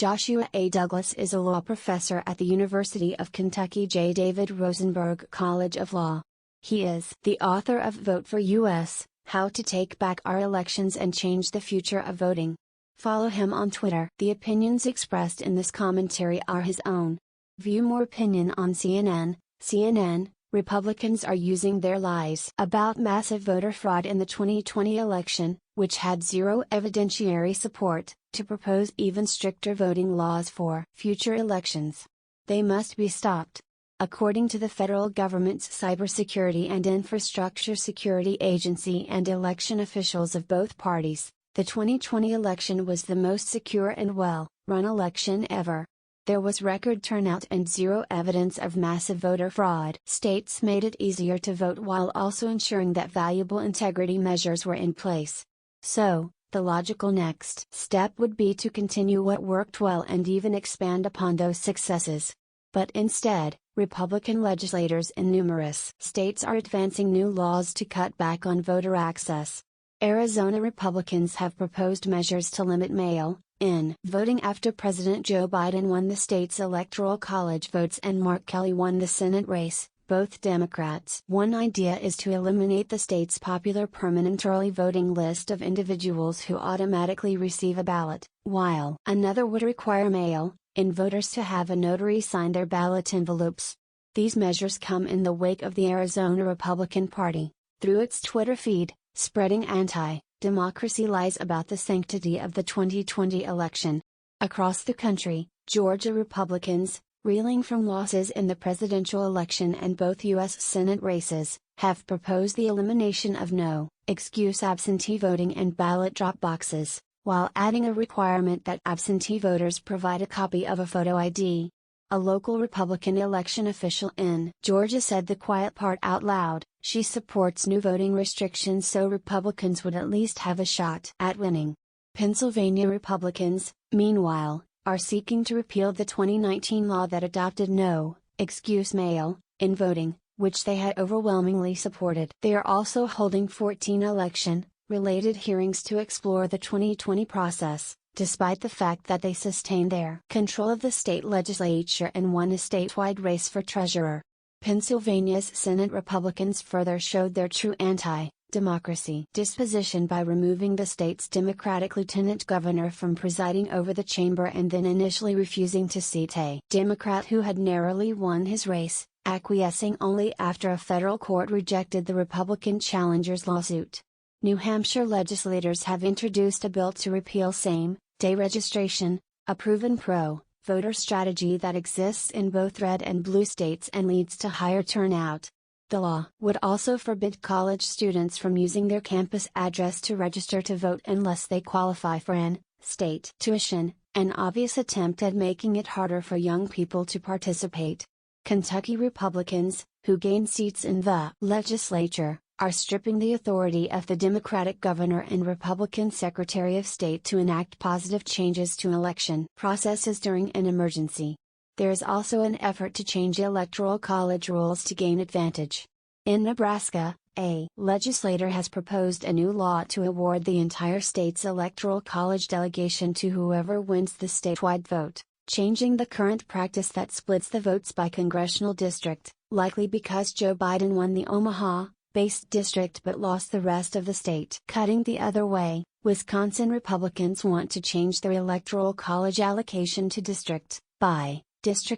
Joshua A. Douglas is a law professor at the University of Kentucky J. David Rosenberg College of Law. He is the author of Vote for U.S., How to Take Back Our Elections and Change the Future of Voting. Follow him on Twitter. The opinions expressed in this commentary are his own. View more opinion on CNN. Republicans are using their lies about massive voter fraud in the 2020 election, which had zero evidentiary support, to propose even stricter voting laws for future elections. They must be stopped. According to the federal government's Cybersecurity and Infrastructure Security Agency and election officials of both parties, the 2020 election was the most secure and well-run election ever. There was record turnout and zero evidence of massive voter fraud. States made it easier to vote while also ensuring that valuable integrity measures were in place. So, the logical next step would be to continue what worked well and even expand upon those successes. But instead, Republican legislators in numerous states are advancing new laws to cut back on voter access. Arizona Republicans have proposed measures to limit mail-in voting after President Joe Biden won the state's Electoral College votes and Mark Kelly won the Senate race, both Democrats. One idea is to eliminate the state's popular permanent early voting list of individuals who automatically receive a ballot, while another would require mail-in voters to have a notary sign their ballot envelopes. These measures come in the wake of the Arizona Republican Party, through its Twitter feed, spreading anti-democracy lies about the sanctity of the 2020 election. Across the country, Georgia Republicans, reeling from losses in the presidential election and both U.S. Senate races, have proposed the elimination of no-excuse absentee voting and ballot drop boxes, while adding a requirement that absentee voters provide a copy of a photo ID. A local Republican election official in Georgia said the quiet part out loud. She supports new voting restrictions so Republicans would at least have a shot at winning. Pennsylvania Republicans, meanwhile, are seeking to repeal the 2019 law that adopted no-excuse mail-in voting, which they had overwhelmingly supported. They are also holding 14 election-related hearings to explore the 2020 process, despite the fact that they sustained their control of the state legislature and won a statewide race for treasurer. Pennsylvania's Senate Republicans further showed their true anti-democracy disposition by removing the state's Democratic lieutenant governor from presiding over the chamber and then initially refusing to seat a Democrat who had narrowly won his race, acquiescing only after a federal court rejected the Republican challenger's lawsuit. New Hampshire legislators have introduced a bill to repeal same-day registration, a proven pro-voter strategy that exists in both red and blue states and leads to higher turnout. The law would also forbid college students from using their campus address to register to vote unless they qualify for in-state tuition, an obvious attempt at making it harder for young people to participate. Kentucky Republicans, who gain seats in the legislature, are stripping the authority of the Democratic governor and Republican Secretary of State to enact positive changes to election processes during an emergency. There is also an effort to change electoral college rules to gain advantage. In Nebraska, a legislator has proposed a new law to award the entire state's electoral college delegation to whoever wins the statewide vote, changing the current practice that splits the votes by congressional district, likely because Joe Biden won the Omaha-based district but lost the rest of the state. Cutting the other way, Wisconsin Republicans want to change their electoral college allocation to district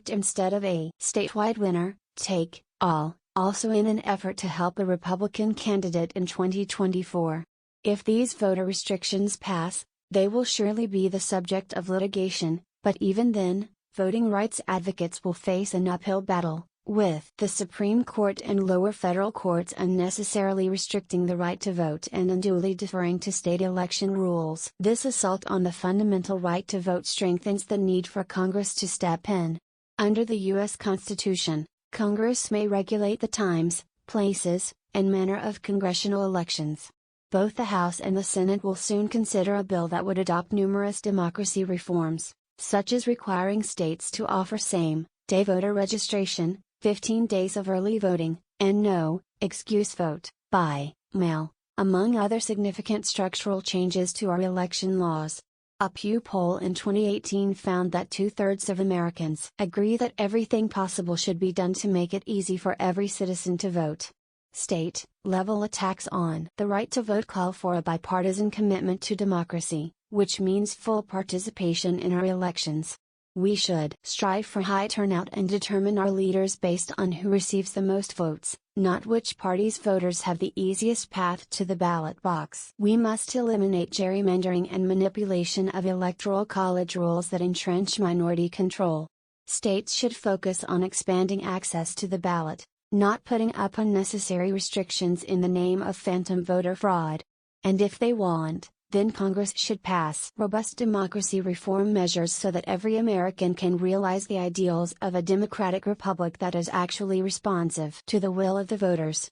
instead of a statewide winner, take all, also in an effort to help a Republican candidate in 2024. If these voter restrictions pass, they will surely be the subject of litigation, but even then, voting rights advocates will face an uphill battle, with the Supreme Court and lower federal courts unnecessarily restricting the right to vote and unduly deferring to state election rules. This assault on the fundamental right to vote strengthens the need for Congress to step in. Under the U.S. Constitution, Congress may regulate the times, places, and manner of congressional elections. Both the House and the Senate will soon consider a bill that would adopt numerous democracy reforms, such as requiring states to offer same-day voter registration, 15 days of early voting, and no-excuse vote by mail, among other significant structural changes to our election laws. A Pew poll in 2018 found that 2/3 of Americans agree that everything possible should be done to make it easy for every citizen to vote. State-level attacks on the right to vote call for a bipartisan commitment to democracy, which means full participation in our elections. We should strive for high turnout and determine our leaders based on who receives the most votes, not which party's voters have the easiest path to the ballot box. We must eliminate gerrymandering and manipulation of electoral college rules that entrench minority control. States should focus on expanding access to the ballot, not putting up unnecessary restrictions in the name of phantom voter fraud. And if they want, then Congress should pass robust democracy reform measures so that every American can realize the ideals of a democratic republic that is actually responsive to the will of the voters.